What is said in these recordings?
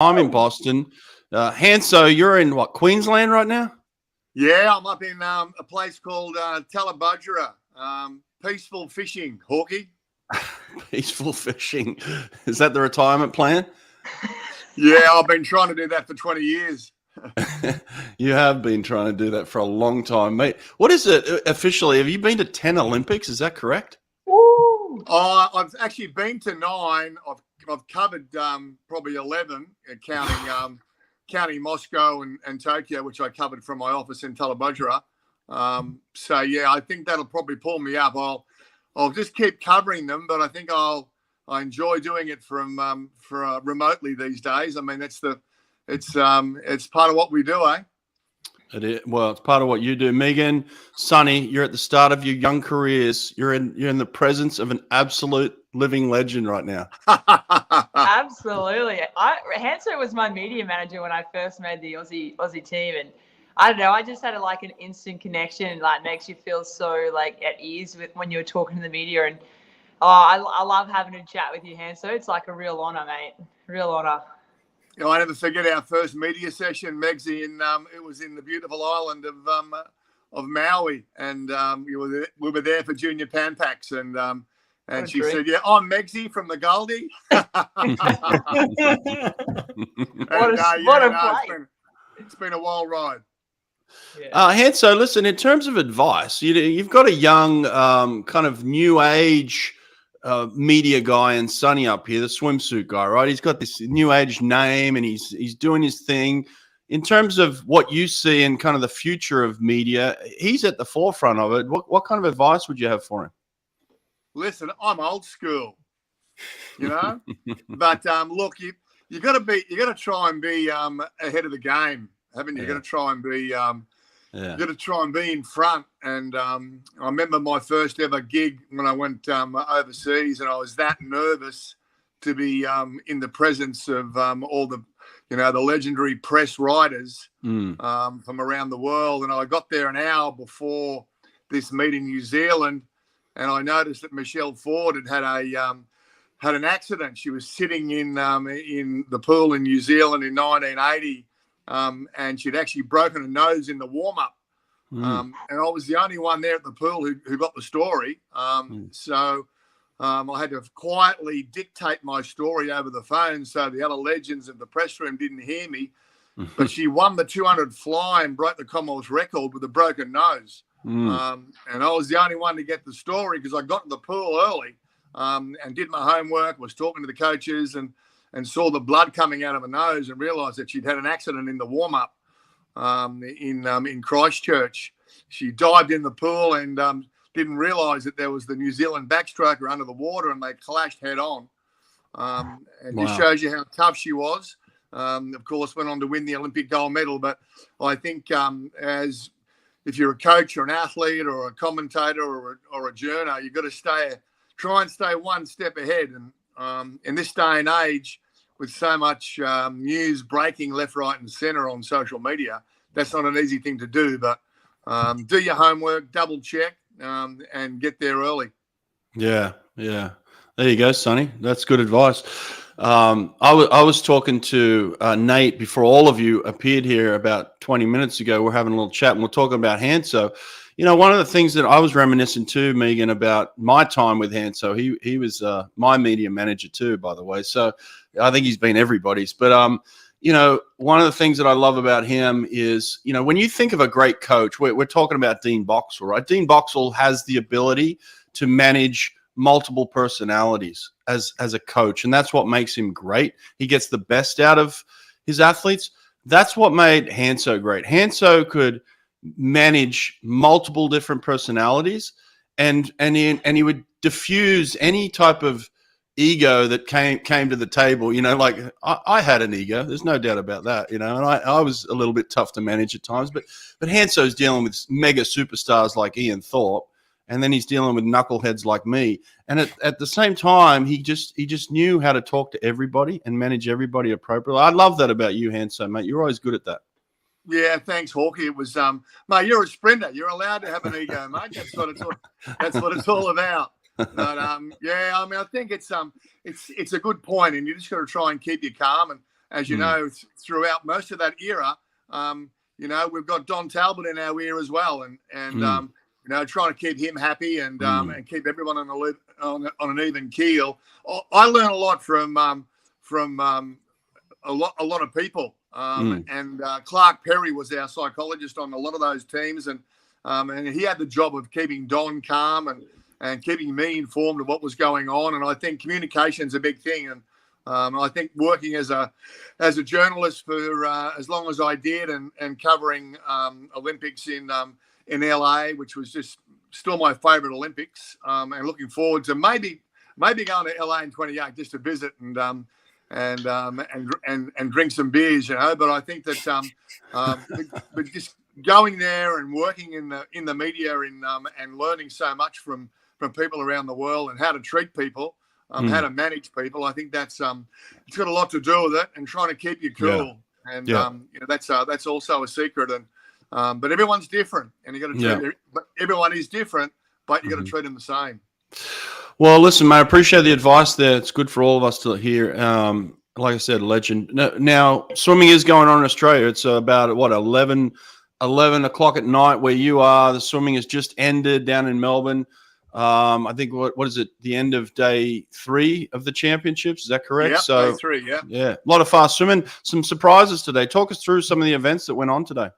I'm in Boston. Hanso, you're in what, Queensland right now? Yeah, I'm up in a place called Talabudgera. Peaceful fishing, Hawkeye. Peaceful fishing. Is that the retirement plan? Yeah, I've been trying to do that for 20 years. You have been trying to do that for a long time, mate. What is it officially? Have you been to 10 Olympics? Is that correct? Woo! I've actually been to 9. I've covered probably 11, counting Moscow and Tokyo, which I covered from my office in Talabudgera. So yeah, I think that'll probably pull me up. I'll just keep covering them, but I think I enjoy doing it from remotely these days. I mean, it's part of what we do, eh? It is. Well, it's part of what you do. Megan, Sonny, you're at the start of your young careers. You're in the presence of an absolute living legend right now. Absolutely. Hanso was my media manager when I first made the Aussie team, and I don't know, I just had an instant connection. Like, makes you feel so at ease with when you're talking to the media. And I love having a chat with you, Hanso. It's like a real honor, mate. Real honor. You know, I never forget our first media session, Megsy, it was in the beautiful island of Maui, and we were there for Junior Pan Packs, and she said, "Yeah, I'm Megsy from the Goldie." It's been a wild ride. Yeah. Hanso, listen, in terms of advice, you've got a young kind of new age media guy and Sonny up here, the swimsuit guy, right? He's got this new age name and he's doing his thing. In terms of what you see and kind of the future of media, he's at the forefront of it. What kind of advice would you have for him? Listen, I'm old school, but look, you got to try and be ahead of the game, haven't you? You got to try and be you got to try and be in front. And I remember my first ever gig when I went overseas, and I was that nervous to be in the presence of all the, the legendary press writers from around the world. And I got there an hour before this meet in New Zealand, and I noticed that Michelle Ford had an accident. She was sitting in the pool in New Zealand in 1980. And she'd actually broken her nose in the warm-up. And I was the only one there at the pool who got the story. So I had to quietly dictate my story over the phone so the other legends of the press room didn't hear me. But she won the 200 fly and broke the Commonwealth record with a broken nose. And I was the only one to get the story because I got to the pool early and did my homework, was talking to the coaches and saw the blood coming out of her nose and realised that she'd had an accident in the warm-up in Christchurch. She dived in the pool and didn't realise that there was the New Zealand backstroker under the water, and they clashed head on. Just shows you how tough she was. Of course, went on to win the Olympic gold medal. But I think if you're a coach or an athlete or a commentator or a journo, you've got to try and stay one step ahead. And in this day and age, with so much news breaking left, right, and centre on social media, that's not an easy thing to do. But do your homework, double check, and get there early. Yeah. There you go, Sonny. That's good advice. I was talking to Nate before all of you appeared here about 20 minutes ago. We're having a little chat and we're talking about Hanso. One of the things that I was reminiscing to Megan about my time with Hanso, he was my media manager too, by the way. So I think he's been everybody's. But, one of the things that I love about him is, when you think of a great coach, we're talking about Dean Boxall, right? Dean Boxall has the ability to manage multiple personalities as a coach. And that's what makes him great. He gets the best out of his athletes. That's what made Hanso great. Hanso could manage multiple different personalities and he would diffuse any type of ego that came to the table. I had an ego, there's no doubt about that, and I was a little bit tough to manage at times, but Hanso's dealing with mega superstars like Ian Thorpe, and then he's dealing with knuckleheads like me, and at the same time he just knew how to talk to everybody and manage everybody appropriately. I love that about you, Hanso, mate. You're always good at that. Yeah, thanks, Hawkeye. It was, mate, you're a sprinter. You're allowed to have an ego, mate. That's what it's all about. But I think it's a good point, and you just got to try and keep you calm as you know, throughout most of that era, we've got Don Talbot in our ear as well, and trying to keep him happy and keep everyone on an even keel. I learn a lot from a lot of people, and Clark Perry was our psychologist on a lot of those teams, and he had the job of keeping Don calm and keeping me informed of what was going on. And I think communication is a big thing, and I think working as a journalist for as long as I did, and covering Olympics in LA, which was just still my favourite Olympics, and looking forward to maybe going to LA in 28 just to visit and drink some beers, But I think that but just going there and working in the media and learning so much from people around the world and how to treat people. How to manage people. I think that's it's got a lot to do with it, and trying to keep you cool. Yeah. And that's also a secret. And but everyone's different, and you got to treat. But everyone is different, but you got to treat them the same. Well, listen, mate, I appreciate the advice there. It's good for all of us to hear. Like I said, legend. Now, swimming is going on in Australia. It's about 11 o'clock at night where you are. The swimming has just ended down in Melbourne. I think what is it? The end of day 3 of the championships. Is that correct? Yeah, so day 3. Yeah. Yeah, a lot of fast swimming. Some surprises today. Talk us through some of the events that went on today.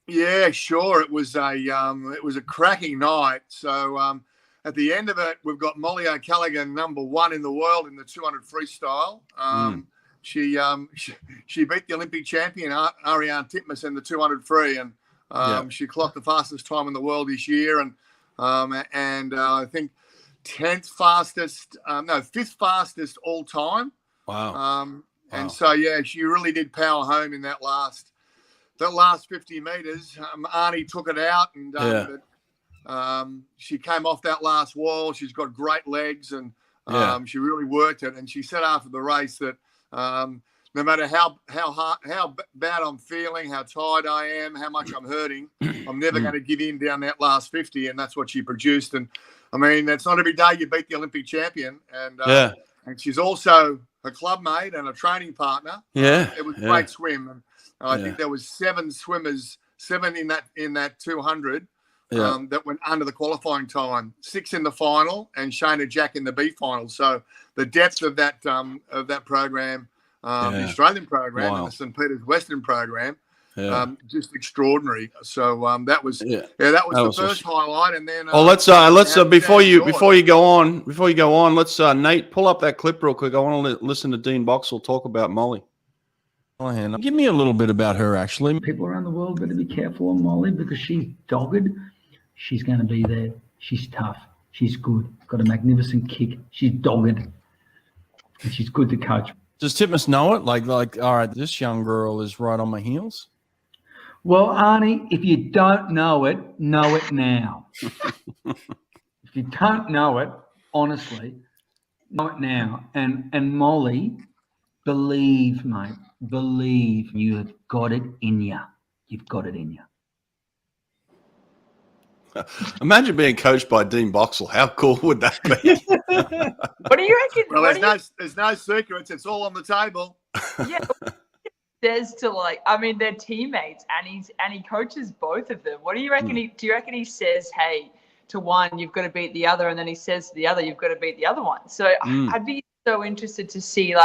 Yeah, sure. It was a cracking night. So at the end of it, we've got Mollie O'Callaghan, number 1 in the world in the 200 freestyle. She beat the Olympic champion Ariane Titmus in the 200 free, and she clocked the fastest time in the world this year. And I think 5th fastest all time. Wow. And so, she really did power home in that last 50 meters. Arnie took it out, and she came off that last wall. She's got great legs, and she really worked it. And she said after the race that no matter how bad I'm feeling, how tired I am, how much I'm hurting, I'm never going to give in down that last 50, and that's what she produced. And I mean, it's not every day you beat the Olympic champion, and she's also a club mate and a training partner. It was a great swim, and I think there was 7 swimmers, 7 in that 200 that went under the qualifying time, 6 in the final, and Shayna Jack in the B final. So the depth of that program. The Australian program and the St. Peter's Western program, just extraordinary. So that was the first highlight. And then let's before you go on, let's Nate, pull up that clip real quick. I want to listen to Dean Boxall talk about Mollie. Give me a little bit about her, actually. People around the world better be careful of Mollie because she's dogged. She's going to be there. She's tough. She's good. Got a magnificent kick. She's dogged, and she's good to coach. Does Titmus know it? Like, all right, this young girl is right on my heels? Well, Arnie, if you don't know it now. If you don't know it, honestly, know it now. And Mollie, believe, mate, believe you have got it in you. You've got it in you. Imagine being coached by Dean Boxall. How cool would that be? What do you reckon? Well, there's no secrets. It's all on the table. Yeah. Says to they're teammates, and he coaches both of them. What do you reckon? Do you reckon he says, "Hey, to one, you've got to beat the other," and then he says to the other, "You've got to beat the other one"? So I'd be so interested to see,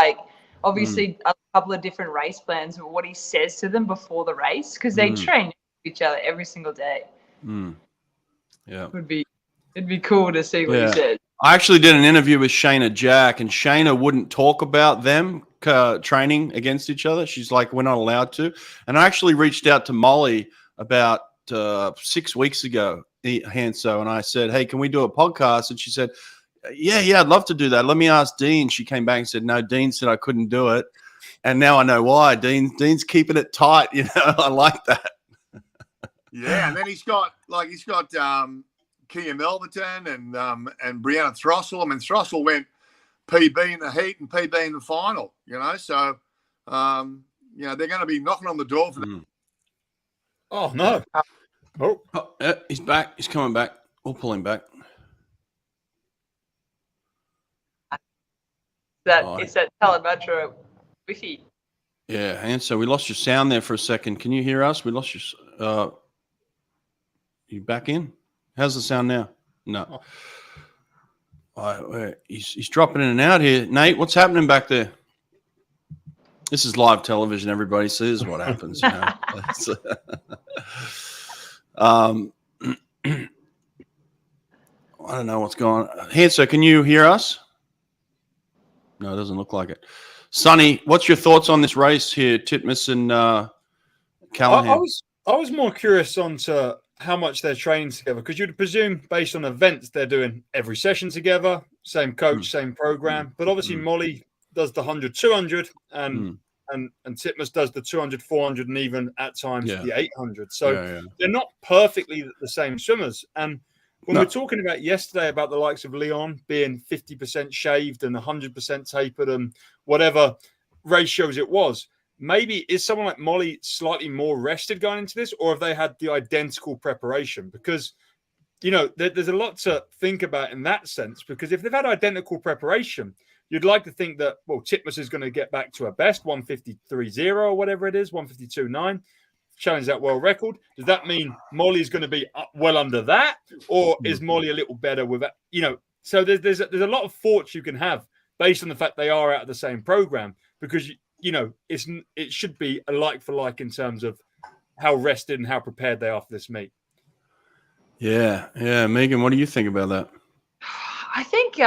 obviously a couple of different race plans, but what he says to them before the race, because they train each other every single day. Yeah, it'd be cool to see what he said. I actually did an interview with Shayna Jack, and Shayna wouldn't talk about them training against each other. She's like, we're not allowed to. And I actually reached out to Mollie about 6 weeks ago, Hanso, and I said, hey, can we do a podcast? And she said, yeah, I'd love to do that. Let me ask Dean. She came back and said, no, Dean said I couldn't do it. And now I know why. Dean's keeping it tight. I like that. Yeah, and then he's got Kia Melverton and Brianna Throssell. I mean, Throssell went PB in the heat and PB in the final. So they're going to be knocking on the door for that. Oh no! He's back. He's coming back. We'll pull him back. It's that telemetro Wi-Fi. Yeah, and so we lost your sound there for a second. Can you hear us? We lost your. You back in? How's the sound now? No. He's dropping in and out here. Nate, what's happening back there? This is live television. Everybody sees what happens. You know? I don't know what's going on. Hanso, can you hear us? No, it doesn't look like it. Sonny, what's your thoughts on this race here, Titmus and Callahan? I was more curious on to how much they're training together, because you'd presume based on events they're doing every session together, same coach, same program. But obviously Mollie does the 100, 200, and Titmus does the 200, 400, and even at times the 800. So they're not perfectly the same swimmers. And when we're talking about yesterday about the likes of Leon being 50% shaved and 100% tapered and whatever ratios it was, maybe is someone like Mollie slightly more rested going into this, or have they had the identical preparation? Because, you know, there's a lot to think about in that sense, because if they've had identical preparation, you'd like to think that, well, Titmus is going to get back to her best, 153.0 or whatever it is, 152.9, challenge that world record. Does that mean Mollie is going to be well under that, or is Mollie a little better with that? You know, so there's a lot of thoughts you can have based on the fact they are out of the same program, because you know it should be a like for like in terms of how rested and how prepared they are for this meet. Yeah. Megan, what do you think about that? I think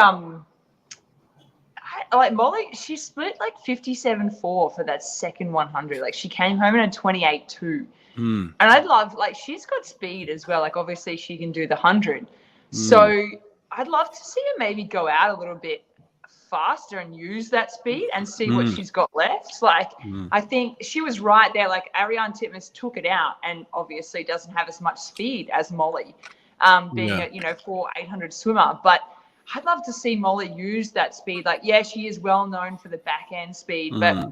like Mollie, she split like 57.4 for that second 100. Like she came home in a 28.2. And I'd love, like, she's got speed as well. Like obviously she can do the 100. So I'd love to see her maybe go out a little bit faster and use that speed and see what she's got left. Like I think she was right there. Like Ariane Titmus took it out and obviously doesn't have as much speed as Mollie, being a 4/800 swimmer. But I'd love to see Mollie use that speed. Like, yeah, she is well known for the back end speed, but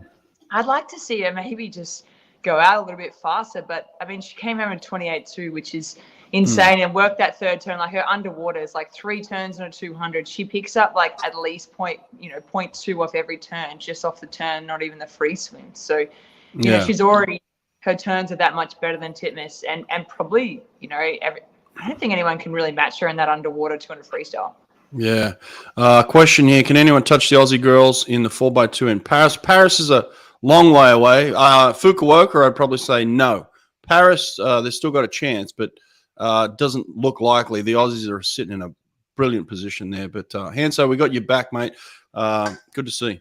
I'd like to see her maybe just go out a little bit faster. But I mean, she came home in 28.2, which is insane, and worked that third turn. Like her underwater is like 3 turns on a 200. She picks up like at least 0.2 off every turn, just off the turn, not even the free swim. So, you know, she's already, her turns are that much better than Titmus, and probably, you know, I don't think anyone can really match her in that underwater 200 freestyle. Yeah. Question here. Can anyone touch the Aussie girls in the 4x2 in Paris? Paris is a long way away. Fukuoka, I'd probably say no. Paris, they've still got a chance, but doesn't look likely. The Aussies are sitting in a brilliant position there. But Hanso, we got you back, mate. Good to see.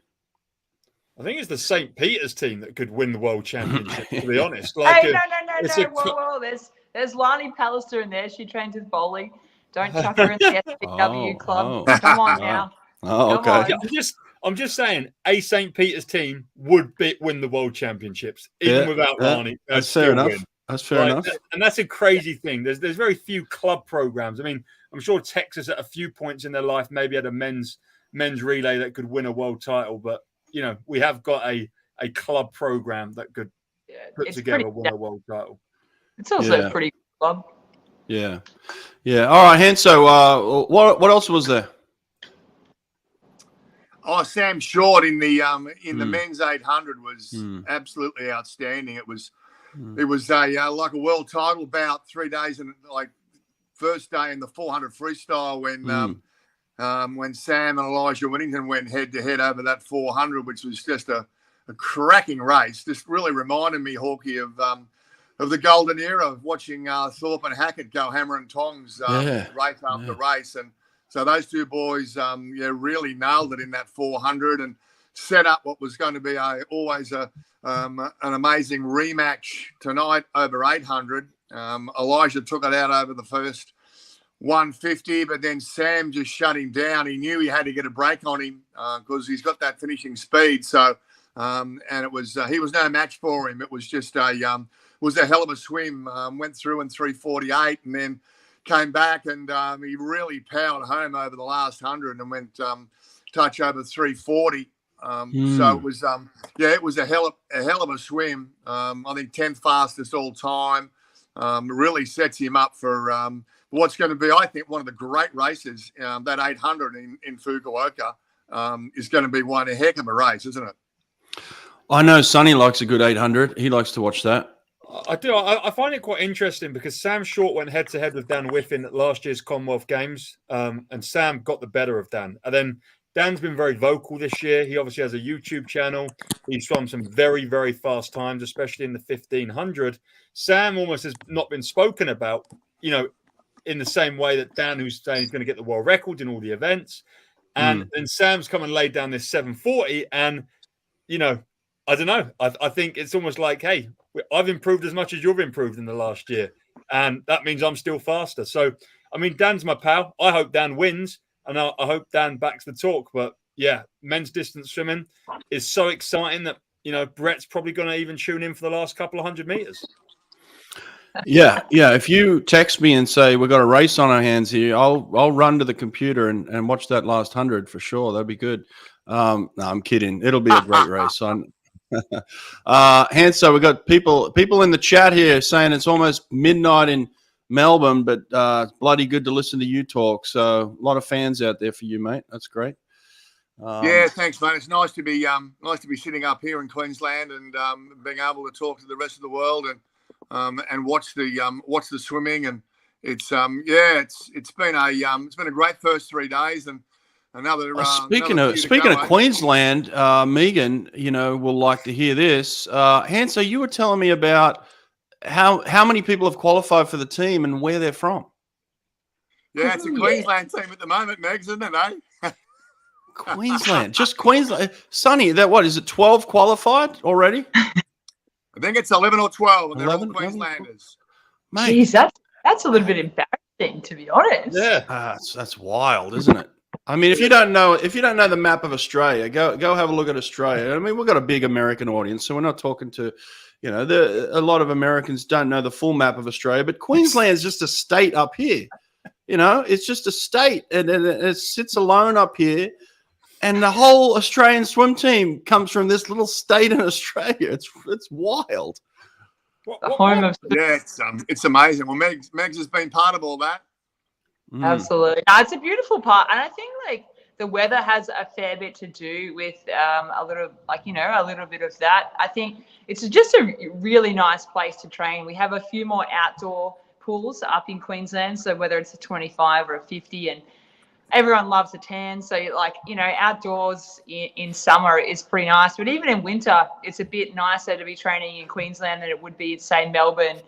I think it's the St. Peter's team that could win the world championship, to be honest. Like, hey, no. Whoa. There's Lani Pallister in there. She trains with Mollie. Don't chuck her in the SPW club. Come on now. Oh, okay. Yeah, I'm just saying, a St. Peter's team would win the world championships, even without Lani. That's fair enough. That's fair enough. And that's a crazy thing. There's very few club programs. I mean, I'm sure Texas at a few points in their life maybe had a men's relay that could win a world title, but you know, we have got a club program that could put together win a world title. It's also a pretty good club. Yeah. All right, Hanso. What else was there? Oh, Sam Short in the men's 800 was absolutely outstanding. It was a like a world title bout 3 days, and like first day in the 400 freestyle when Sam and Elijah Whittington went head to head over that 400, which was just a cracking race. Just really reminded me, Hawkeye, of the golden era of watching Thorpe and Hackett go hammer and tongs race after race. And so those two boys really nailed it in that 400 and set up what was going to be always an amazing rematch tonight over 800. Elijah took it out over the first 150, but then Sam just shut him down. He knew he had to get a break on him because he's got that finishing speed. So, and it was he was no match for him. It was just was a hell of a swim. Went through in 3:48 and then came back and he really powered home over the last 100 and went touch over 3:40. So it was it was a hell of a swim. I think 10th fastest all time. Really sets him up for what's going to be, I think, one of the great races. That 800 in Fukuoka is going to be one heck of a race, isn't it? I know Sonny likes a good 800. He likes to watch that. I do. I find it quite interesting because Sam Short went head to head with Dan Whiffen at last year's Commonwealth Games, and Sam got the better of Dan. And then Dan's been very vocal this year. He obviously has a YouTube channel. He's swum some very, very fast times, especially in the 1500. Sam almost has not been spoken about, in the same way that Dan, who's saying he's going to get the world record in all the events. And then Sam's come and laid down this 740. And, I don't know. I think it's almost like, hey, I've improved as much as you've improved in the last year. And that means I'm still faster. So, I mean, Dan's my pal. I hope Dan wins. And I hope Dan backs the talk. But, yeah, men's distance swimming is so exciting that, Brett's probably going to even tune in for the last couple of 100 meters. Yeah. If you text me and say we've got a race on our hands here, I'll run to the computer and watch that last 100 for sure. That'd be good. No, I'm kidding. It'll be a great race. Hanso, we got people in the chat here saying it's almost midnight in Melbourne, but bloody good to listen to you talk. So a lot of fans out there for you, mate. That's great. Yeah, thanks, mate. It's nice to be sitting up here in Queensland and being able to talk to the rest of the world and watch the swimming. And it's been a great first 3 days. And another speaking of Queensland, Megan, will like to hear this. Hanso, you were telling me about how many people have qualified for the team and where they're from. Yeah, it's a Queensland team at the moment, Megs, isn't it, eh? Queensland, just Queensland. Sonny, what is it? 12 qualified already? I think it's 11 or 12, and they're all Queenslanders. Mate, jeez, that's a little bit embarrassing, to be honest. Yeah, that's wild, isn't it? I mean, if you don't know the map of Australia, go have a look at Australia. I mean, we've got a big American audience, so we're not talking to, a lot of Americans don't know the full map of Australia, but Queensland's just a state up here. It's just a state, and it sits alone up here, and the whole Australian swim team comes from this little state in Australia. It's wild. Yeah, it's amazing. Well, Megs has been part of all that. Absolutely. No, it's a beautiful part. And I think the weather has a fair bit to do with a little bit of that. I think it's just a really nice place to train. We have a few more outdoor pools up in Queensland. So whether it's a 25 or a 50, and everyone loves a tan. So outdoors in summer is pretty nice. But even in winter, it's a bit nicer to be training in Queensland than it would be, say, Melbourne,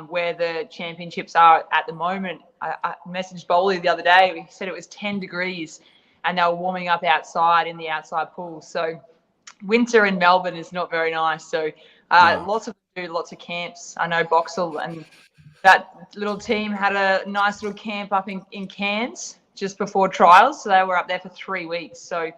where the championships are at the moment. I messaged Mollie the other day. He said it was 10 degrees and they were warming up outside in the outside pool. So winter in Melbourne is not very nice. So lots of camps. I know Boxall and that little team had a nice little camp up in Cairns just before trials. So they were up there for 3 weeks. So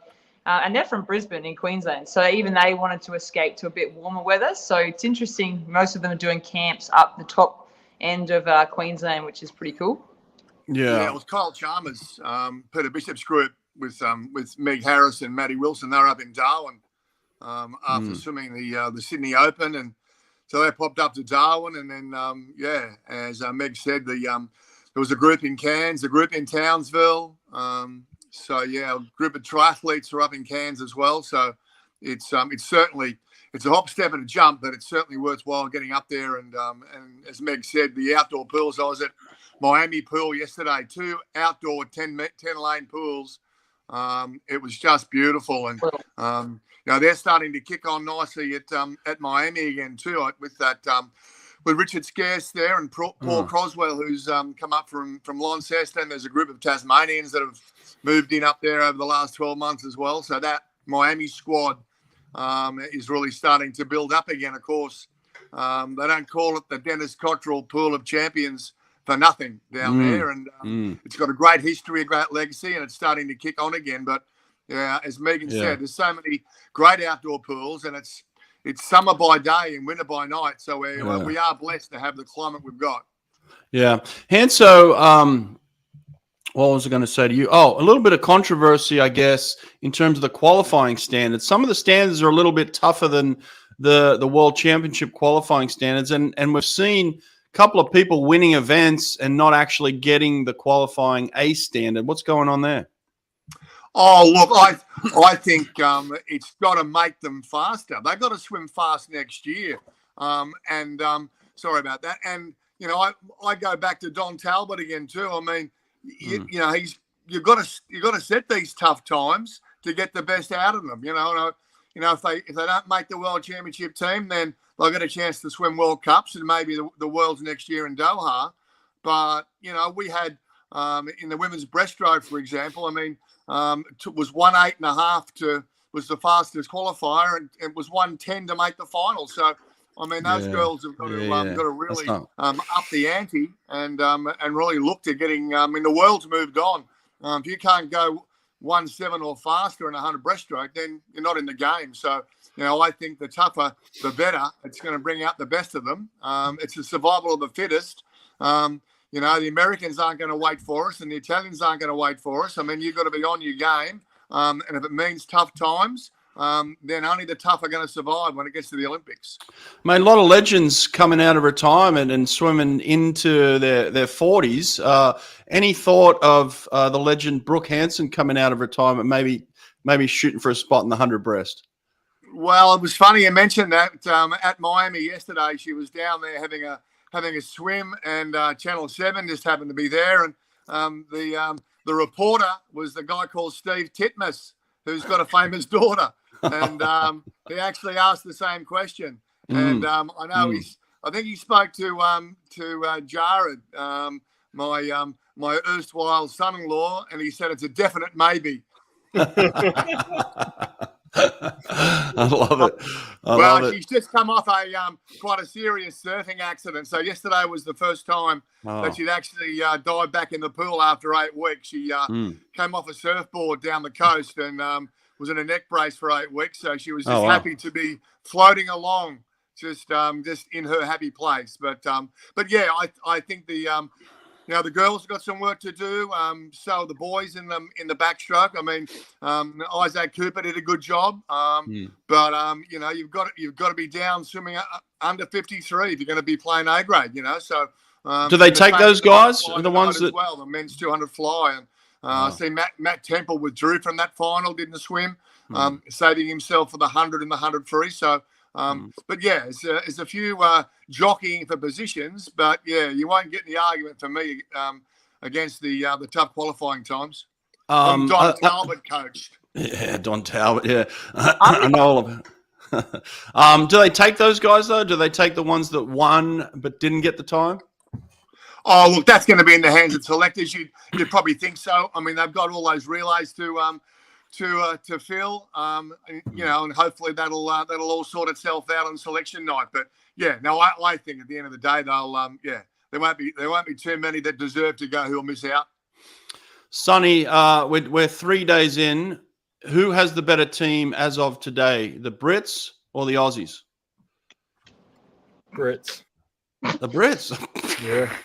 and they're from Brisbane in Queensland. So even they wanted to escape to a bit warmer weather. So it's interesting. Most of them are doing camps up the top end of Queensland, which is pretty cool. Yeah, it was Kyle Chalmers, Peter Bishop's group with Meg Harris and Maddie Wilson. They were up in Darwin after swimming the Sydney Open, and so they popped up to Darwin. And then as Meg said, there was a group in Cairns, a group in Townsville. So a group of triathletes are up in Cairns as well. So it's certainly a hop, step, and a jump, but it's certainly worthwhile getting up there. And as Meg said, the outdoor pools. I was at Miami Pool yesterday, 2 outdoor 10-lane pools. It was just beautiful, and they're starting to kick on nicely at Miami again too, with Richard Scarce there and Paul Croswell, who's come up from Launceston. There's a group of Tasmanians that have moved in up there over the last 12 months as well. So that Miami squad is really starting to build up again. Of course, they don't call it the Dennis Cottrell Pool of Champions for nothing down there, and it's got a great history, a great legacy, and it's starting to kick on again. But as Megan said, there's so many great outdoor pools, and it's summer by day and winter by night. So we are blessed to have the climate we've got. Yeah. Hanso, what was I going to say to you? Oh, a little bit of controversy, I guess, in terms of the qualifying standards. Some of the standards are a little bit tougher than the World Championship qualifying standards. And we've seen a couple of people winning events and not actually getting the qualifying A standard. What's going on there? Oh, look, I think it's got to make them faster. They've got to swim fast next year. Sorry about that. And, you know, I go back to Don Talbot again too. I mean, you know, you've got to set these tough times to get the best out of them. You know, if they don't make the World Championship team, then they'll get a chance to swim World Cups and maybe the Worlds next year in Doha. But, you know, we had in the women's breaststroke, for example, I mean, was 1:08.5 was the fastest qualifier, and it was 1:10 to make the final. So, I mean, those girls have got to really up the ante and really look to getting. I mean, the world's moved on. If you can't go 1:07 or faster in 100 breaststroke, then you're not in the game. So, you know, I think the tougher, the better. It's going to bring out the best of them. It's the survival of the fittest. You know, the Americans aren't going to wait for us, and the Italians aren't going to wait for us. I mean, you've got to be on your game. And if it means tough times, then only the tough are going to survive when it gets to the Olympics. Mate, a lot of legends coming out of retirement and swimming into their 40s. Any thought of the legend Brooke Hanson coming out of retirement, maybe shooting for a spot in the 100 breast? Well, it was funny you mentioned that. At Miami yesterday, she was down there having a swim, and Channel 7 just happened to be there, and the reporter was the guy called Steve Titmus, who's got a famous daughter, and he actually asked the same question. And I know I think he spoke to Jared, my erstwhile son-in-law, and he said it's a definite maybe. I love it. She's just come off quite a serious surfing accident. So yesterday was the first time that she'd actually dived back in the pool after 8 weeks. She came off a surfboard down the coast and was in a neck brace for 8 weeks. So she was just happy to be floating along, just in her happy place. But yeah, I think the girls have got some work to do. So the boys in the backstroke. I mean, Isaac Cooper did a good job. But you know, you've got to be down swimming under 53 if you're going to be playing A grade. You know, so do they take those guys? The ones that the men's 200 fly, and I see Matt Temple withdrew from that final, didn't swim, saving himself for the 100 and the 100 free. So. But yeah, it's a few jockeying for positions, but yeah, you won't get the argument for me against the tough qualifying times. Don Talbot coached. Yeah, Don Talbot. Yeah, I know all of it. Do they take those guys though? Do they take the ones that won but didn't get the time? Oh, look, that's going to be in the hands of selectors. You'd probably think so. I mean, they've got all those relays to fill, you know, and hopefully that'll all sort itself out on selection night. But yeah, no, I think at the end of the day they'll there won't be too many that deserve to go who'll miss out. Sonny, we're 3 days in. Who has the better team as of today, the Brits or the Aussies? Brits. The Brits. Yeah.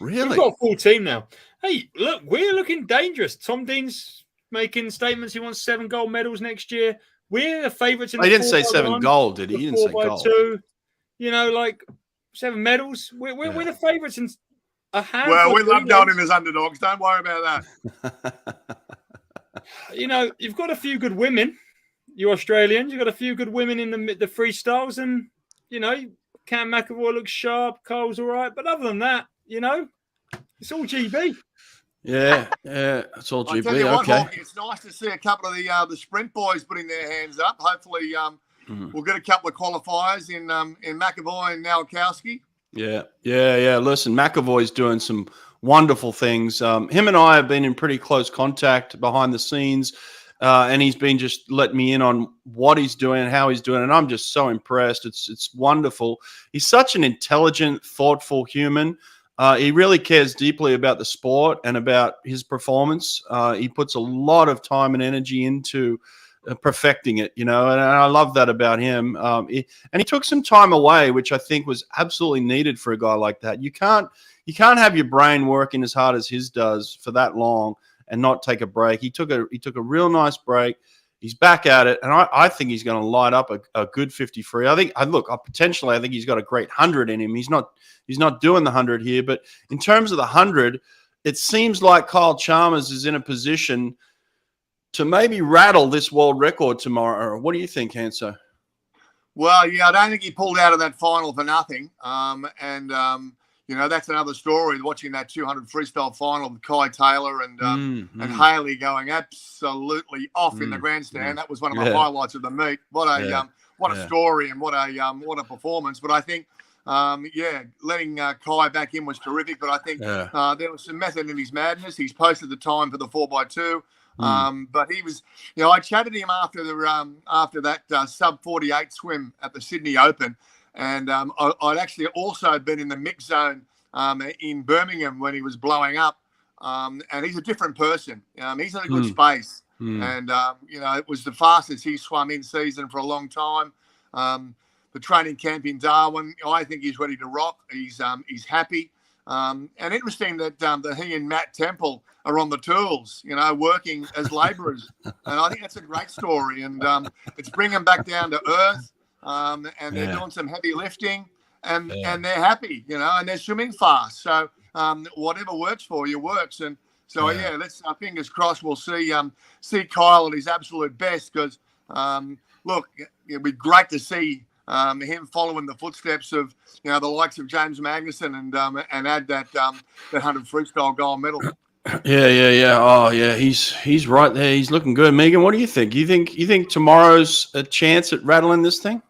Really? We've got a full team now. Hey, look, we're looking dangerous. Tom Dean's making statements. He wants 7 gold medals next year. We're the favourites in the He didn't say 7 gold, did he? He didn't say gold. 4x2. You know, like 7 medals. We're the favourites in a handful. Well, we love going in as underdogs. Don't worry about that. You know, you've got a few good women. You Australians, you've got a few good women in the freestyles, and you know, Cam McAvoy looks sharp. Cole's all right, but other than that, you know, it's all GB. Yeah, it's all GB. I tell you what, okay. Hawkey, it's nice to see a couple of the sprint boys putting their hands up. Hopefully, we'll get a couple of qualifiers in McAvoy and Nowakowski. Yeah. Listen, McAvoy's doing some wonderful things. Him and I have been in pretty close contact behind the scenes, and he's been just letting me in on what he's doing and how he's doing, and I'm just so impressed. It's wonderful. He's such an intelligent, thoughtful human. He really cares deeply about the sport and about his performance. He puts a lot of time and energy into perfecting it, you know, and I love that about him. And he took some time away, which I think was absolutely needed for a guy like that. You can't have your brain working as hard as his does for that long and not take a break. He took a real nice break. He's back at it, and I think he's going to light up a good 53. I think he's got a great 100 in him. He's not doing the 100 here, but in terms of the 100, it seems like Kyle Chalmers is in a position to maybe rattle this world record tomorrow. What do you think, Hanso? Well, yeah, I don't think he pulled out of that final for nothing. You know, that's another story, watching that 200 freestyle final with Kai Taylor and Haley going absolutely off in the grandstand. That was one of the highlights of the meet. What a story and what a performance. But I think, letting Kai back in was terrific. But I think there was some method in his madness. He's posted the time for the 4x2. But he was, you know, I chatted to him after that sub 48 swim at the Sydney Open. And I'd actually also been in the mix zone in Birmingham when he was blowing up. And he's a different person. He's in a good space. And, you know, it was the fastest he swum in season for a long time. The training camp in Darwin, I think he's ready to rock. He's happy. And interesting that he and Matt Temple are on the tools, you know, working as labourers. And I think that's a great story. And it's bringing them back down to earth. And they're doing some heavy lifting, and they're happy, you know, and they're swimming fast. So whatever works for you works. And so let's fingers crossed we'll see Kyle at his absolute best, because look, it'd be great to see him following the footsteps of, you know, the likes of James Magnuson and add that 100 freestyle gold medal. Yeah. Oh, yeah. He's right there. He's looking good. Megan, what do you think? You think tomorrow's a chance at rattling this thing?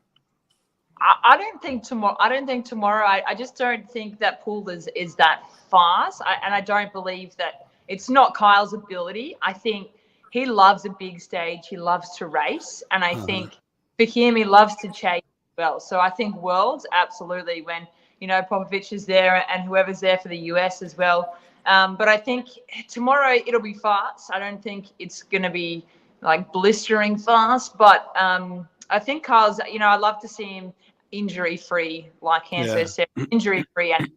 I don't think tomorrow. I just don't think that pool is that fast. And I don't believe that it's not Kyle's ability. I think he loves a big stage. He loves to race. And I think for him, he loves to chase well. So I think Worlds, absolutely, when, you know, Popovich is there and whoever's there for the US as well. But I think tomorrow it'll be fast. I don't think it's going to be like blistering fast. But I think Kyle's, you know, I'd love to see him injury-free, like Hanso said, injury-free. And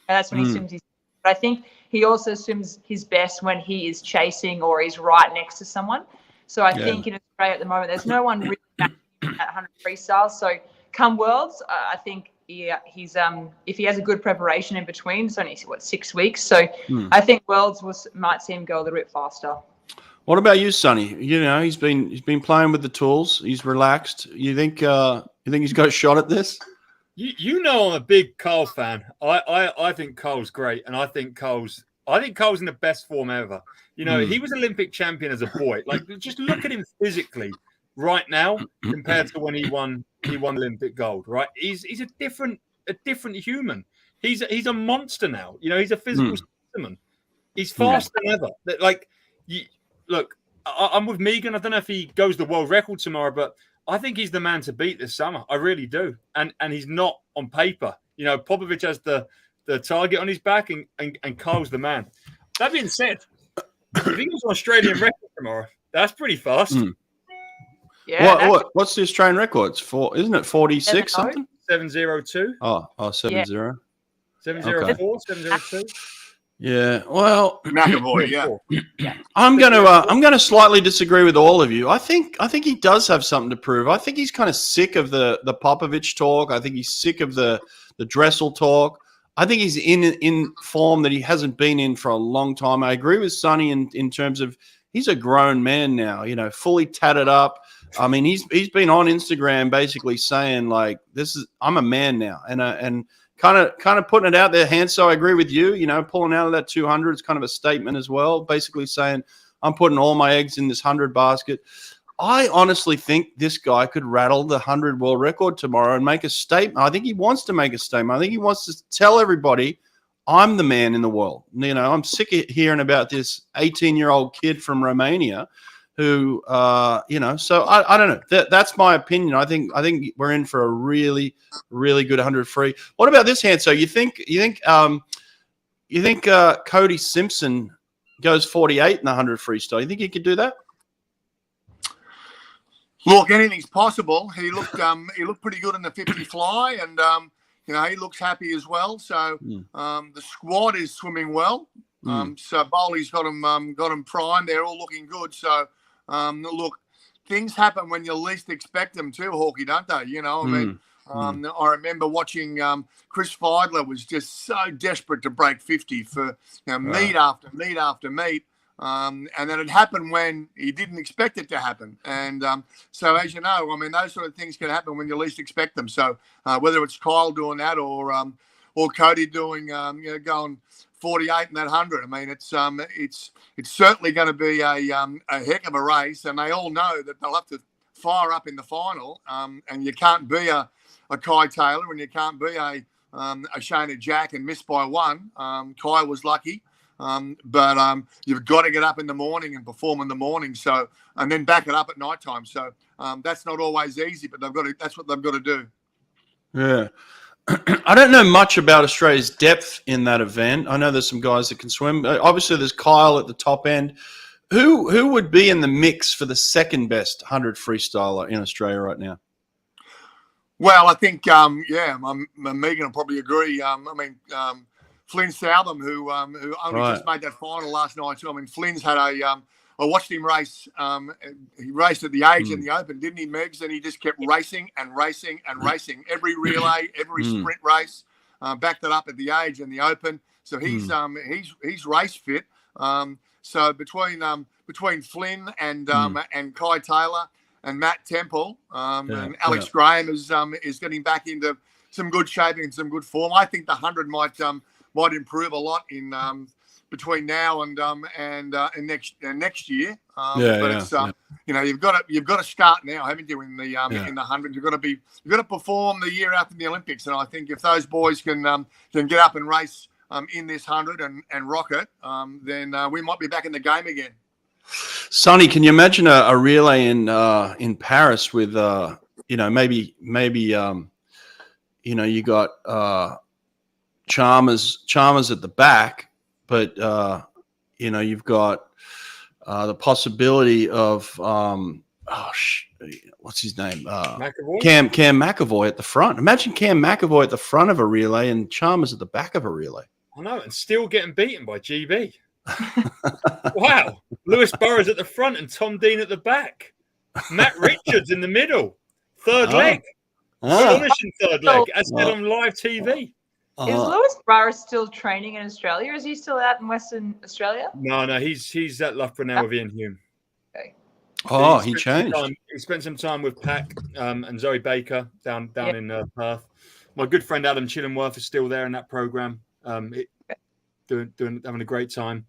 that's when he swims his. But I think he also swims his best when he is chasing or he's right next to someone. So I think in Australia at the moment, there's no one really at 100 freestyle. So come Worlds, I think he's if he has a good preparation in between, it's only 6 weeks. So I think Worlds might see him go a little bit faster. What about you, Sonny? You know, he's been playing with the tools. He's relaxed. You think he's got a shot at this? You know, I'm a big Carl fan. I think Carl's great, and I think Carl's in the best form ever. You know, he was Olympic champion as a boy. Like, just look at him physically right now compared to when he won Olympic gold. Right? He's a different human. He's a monster now. You know, he's a physical specimen. He's faster than ever. Like, look, I'm with Megan. I don't know if he goes the world record tomorrow, but I think he's the man to beat this summer. I really do. And he's not on paper. You know, Popovich has the target on his back, and Carl's the man. That being said, if he goes an Australian record tomorrow, that's pretty fast. Yeah. What's the Australian record? Isn't it 46 something? 702. Oh, 70. 704, 702. Yeah, well, McAvoy, I'm gonna slightly disagree with all of you. I think he does have something to prove. I think he's kind of sick of the Popovich talk. I think he's sick of the Dressel talk. I think he's in form that he hasn't been in for a long time. I agree with Sonny in terms of he's a grown man now. You know, fully tatted up. I mean, he's been on Instagram basically saying like, I'm a man now, and kind of putting it out there. Hanso, I agree with you. You know, pulling out of that 200 is kind of a statement as well, basically saying I'm putting all my eggs in this 100 basket. I honestly think this guy could rattle the 100 world record tomorrow and make a statement. I think he wants to make a statement. I think he wants to tell everybody, I'm the man in the world. You know, I'm sick of hearing about this 18-year-old kid from Romania who, you know, so I don't know. That's my opinion. I think we're in for a really, really good 100 free. What about this, Hanso? You think Cody Simpson goes 48 in the 100 freestyle? You think he could do that? Look, anything's possible. He looked pretty good in the 50 fly, and you know, he looks happy as well. So the squad is swimming well. So Bowley's got him primed. They're all looking good. So look, things happen when you least expect them to, Hawkey, don't they? You know, I mean, I remember watching Chris Feidler was just so desperate to break 50 for meet after meet after meet. And then it happened when he didn't expect it to happen. And so, as you know, I mean, those sort of things can happen when you least expect them. So whether it's Kyle doing that or Cody doing, going 48 in that 100, I mean, it's certainly going to be a heck of a race. And they all know that they'll have to fire up in the final. And you can't be a Kai Taylor and you can't be a Shayna Jack and miss by one. Kai was lucky. But you've got to get up in the morning and perform in the morning. So, and then back it up at night time. So that's not always easy, but that's what they've got to do. Yeah. I don't know much about Australia's depth in that event. I know there's some guys that can swim. Obviously, there's Kyle at the top end. Who would be in the mix for the second best 100 freestyler in Australia right now? Well, I think, Megan will probably agree. Flynn Southam, who only just made that final last night too. I mean, Flynn's had I watched him race. He raced at the age in the Open, didn't he, Megs? And he just kept racing and racing and racing. Every relay, every sprint race, backed it up at the age and the Open. So he's race fit. So between Flynn and Kai Taylor and Matt Temple and Alex Graham is getting back into some good shape and some good form. I think the 100 might improve a lot in between now and next year. It's you've got to start now, haven't you? In the 100, you've got to perform the year after the Olympics, and I think if those boys can get up and race in this 100 and rock it, then we might be back in the game again. Sonny, can you imagine a relay in Paris with maybe you got Chalmers at the back, but you've got the possibility of what's his name? McAvoy? Cam McAvoy at the front. Imagine Cam McAvoy at the front of a relay and Chalmers at the back of a relay. I know, and still getting beaten by GB. Wow. Lewis Burrows at the front and Tom Dean at the back. Matt Richards in the middle. Third leg. Astonishing third leg, as said on live TV. Is Lewis Burrows still training in Australia? Is he still out in Western Australia? No, he's at Loughborough now with Ian Hume. Okay. Oh, he changed. He spent some time with Pac and Zoe Baker down in Perth. My good friend Adam Chillingworth is still there in that program, having a great time.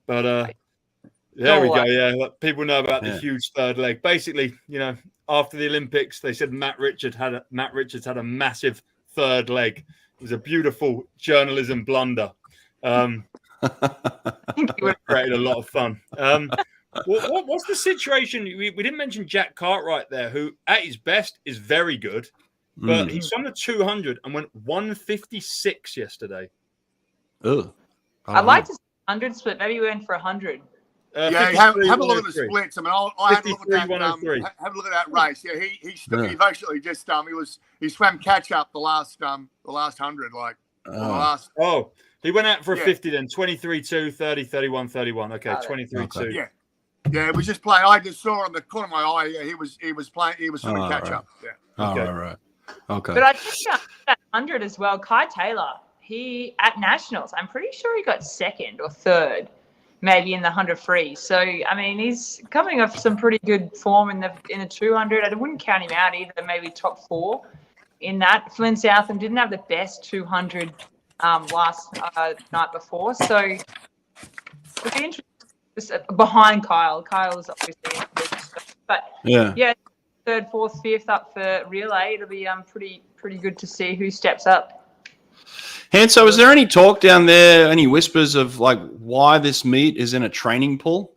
But there we go. Yeah, people know about the huge third leg. Basically, after the Olympics, they said Matt Richards had a massive third leg. It was a beautiful journalism blunder. It created a lot of fun. What's the situation? We didn't mention Jack Cartwright there, who at his best is very good, but he swam the 200 and went 156 yesterday. Oh, I'd like to see 100 split. Maybe we went for 100. Have a look at the splits. I mean, I had a look at that. Have a look at that race. Yeah, he basically just he swam catch up the last 100 he went out for a 50 then 23-2 30 31 31. Okay, 23-2. Yeah, it was just playing. I just saw on the corner of my eye. Yeah, he was playing. He was swimming catch up. Yeah. Okay. Right. Okay. But I think that 100 as well. Kai Taylor, he at nationals, I'm pretty sure he got second or third, maybe in the 100 free. So I mean, he's coming off some pretty good form in the 200. I wouldn't count him out either. Maybe top 4 in that. Flynn Southam didn't have the best 200 last night before, so it'd be interesting. Behind Kyle. Kyle is obviously, but third, fourth, fifth up for relay. It'll be pretty good to see who steps up. Hanso, is there any talk down there, any whispers of like why this meet is in a training pool?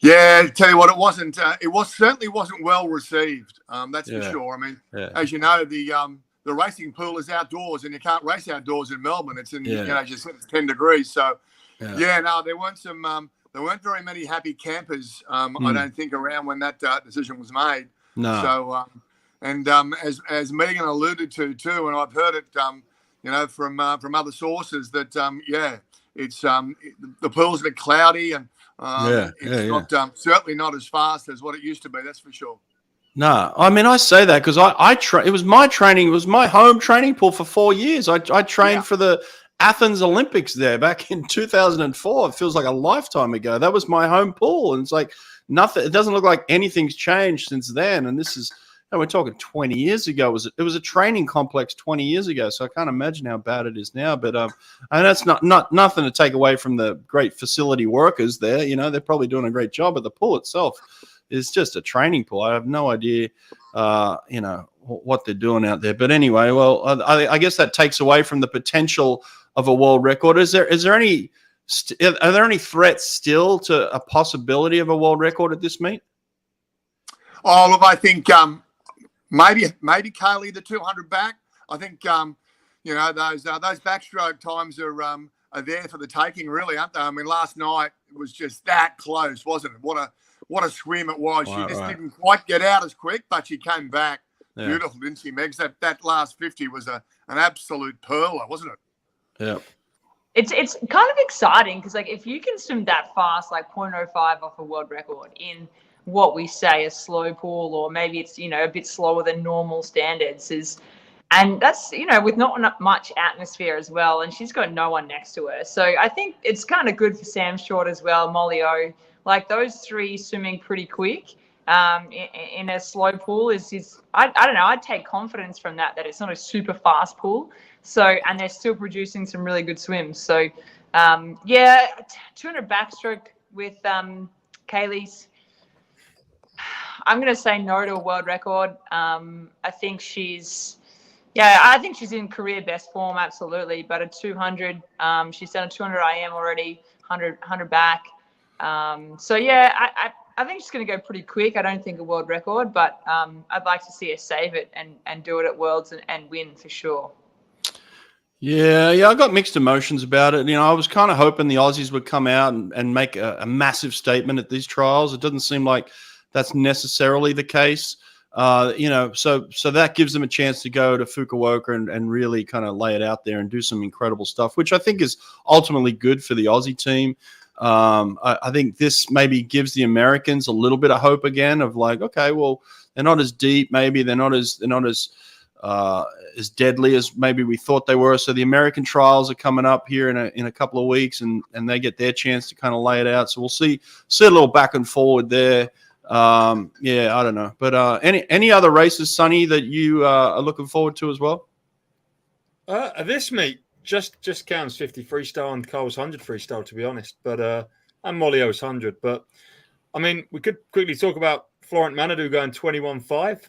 Yeah, tell you what, it wasn't. Certainly wasn't well received. That's for sure. I mean, as you know, the racing pool is outdoors, and you can't race outdoors in Melbourne. It's in just it's 10 degrees. So there weren't very many happy campers. I don't think around when that decision was made. No. So as Megan alluded to too, and I've heard it, from other sources that it's the pool's a bit cloudy and it's not certainly not as fast as what it used to be. That's for sure. No, I mean I say that because it was my training. It was my home training pool for 4 years. I trained for the Athens Olympics there back in 2004. It feels like a lifetime ago. That was my home pool, and it's like nothing. It doesn't look like anything's changed since then. And this is, we're talking 20 years ago. It was a training complex 20 years ago, so I can't imagine how bad it is now. But and that's not nothing to take away from the great facility workers there. You know, they're probably doing a great job, but the pool itself is just a training pool. I have no idea, you know, what they're doing out there. But anyway, well, I guess that takes away from the potential of a world record. Are there any threats still to a possibility of a world record at this meet? Oh, look, I think maybe Kaylee, the 200 back. I think you know, those backstroke times are there for the taking, really, aren't they? I mean, last night it was just that close, wasn't it? What a swim it was. She just didn't quite get out as quick, but she came back. Yeah. Beautiful, didn't she, Megs? That last 50 was an absolute pearler, wasn't it? Yeah. It's kind of exciting because, like, if you can swim that fast, like 0.05 off a world record in what we say a slow pool, or maybe it's, you know, a bit slower than normal standards, and that's, you know, with not much atmosphere as well, and she's got no one next to her. So I think it's kind of good for Sam Short as well, Mollie O. Like, those three swimming pretty quick in a slow pool is I don't know, I'd take confidence from that it's not a super fast pool. So, and they're still producing some really good swims. So, yeah, 200 backstroke with Kaylee's. I'm going to say no to a world record. I think she's in career best form, absolutely. But a 200, she's done a 200 IM already, 100 back. So, yeah, I think she's going to go pretty quick. I don't think a world record, but I'd like to see her save it and do it at Worlds and win for sure. Yeah, I got mixed emotions about it. You know, I was kind of hoping the Aussies would come out and make a massive statement at these trials. It doesn't seem like that's necessarily the case. You know, so that gives them a chance to go to Fukuoka and really kind of lay it out there and do some incredible stuff, which I think is ultimately good for the Aussie team. I think this maybe gives the Americans a little bit of hope again of like, okay, well, they're not as deep. Maybe they're not as deadly as maybe we thought they were. So the American trials are coming up here in a couple of weeks, and they get their chance to kind of lay it out. So we'll see a little back and forward there. Yeah, I don't know. But any other races, Sonny, that you are looking forward to as well? This meet just counts 50 freestyle and Carl's 100 freestyle, to be honest. But and Mollie O's 100. But I mean, we could quickly talk about Florent Manadou going 21.5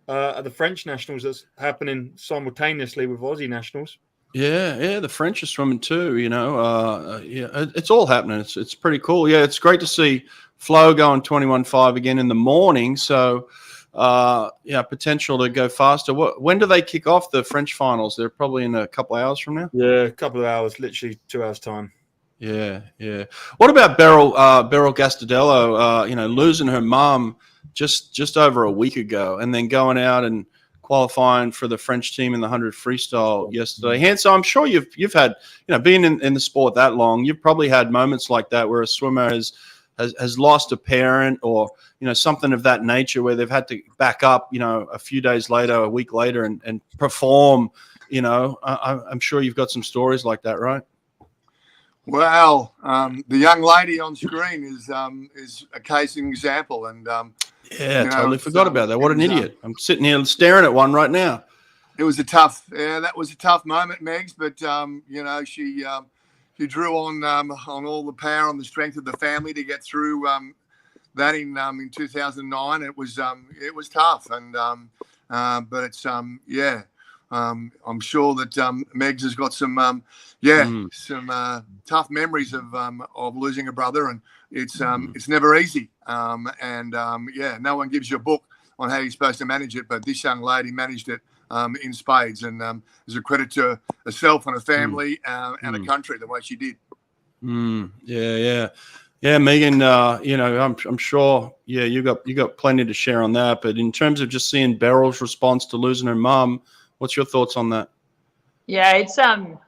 at the French Nationals. That's happening simultaneously with Aussie Nationals. Yeah, the French are swimming too. You know, yeah, it's all happening. It's pretty cool. Yeah, it's great to see Flo going 21.5 again in the morning. So, yeah, potential to go faster. When do they kick off the French finals? They're probably in a couple of hours from now. Yeah, a couple of hours, literally 2 hours time. Yeah. What about Beryl Gastadello? You know, losing her mum just over a week ago, and then going out and qualifying for the French team in the 100 freestyle yesterday. Hanson, I'm sure you've had, you know, being in the sport that long, you've probably had moments like that where a swimmer has lost a parent, or, you know, something of that nature, where they've had to back up, you know, a few days later, a week later, and perform. You know, I'm sure you've got some stories like that, right? Well, the young lady on screen is a case in example, and yeah, totally forgot about that. What an idiot! I'm sitting here staring at one right now. It was that was a tough moment, Megs, but you know, she drew on all the power and the strength of the family to get through that in 2009. It was tough, and but it's yeah. I'm sure that Megs has got some tough memories of losing a brother, and it's never easy. Yeah, no one gives you a book on how you're supposed to manage it, but this young lady managed it in spades, and is a credit to herself and her family and a country the way she did. Yeah, Megan. You know, I'm sure. Yeah, you got plenty to share on that. But in terms of just seeing Beryl's response to losing her mum, what's your thoughts on that? Yeah, it's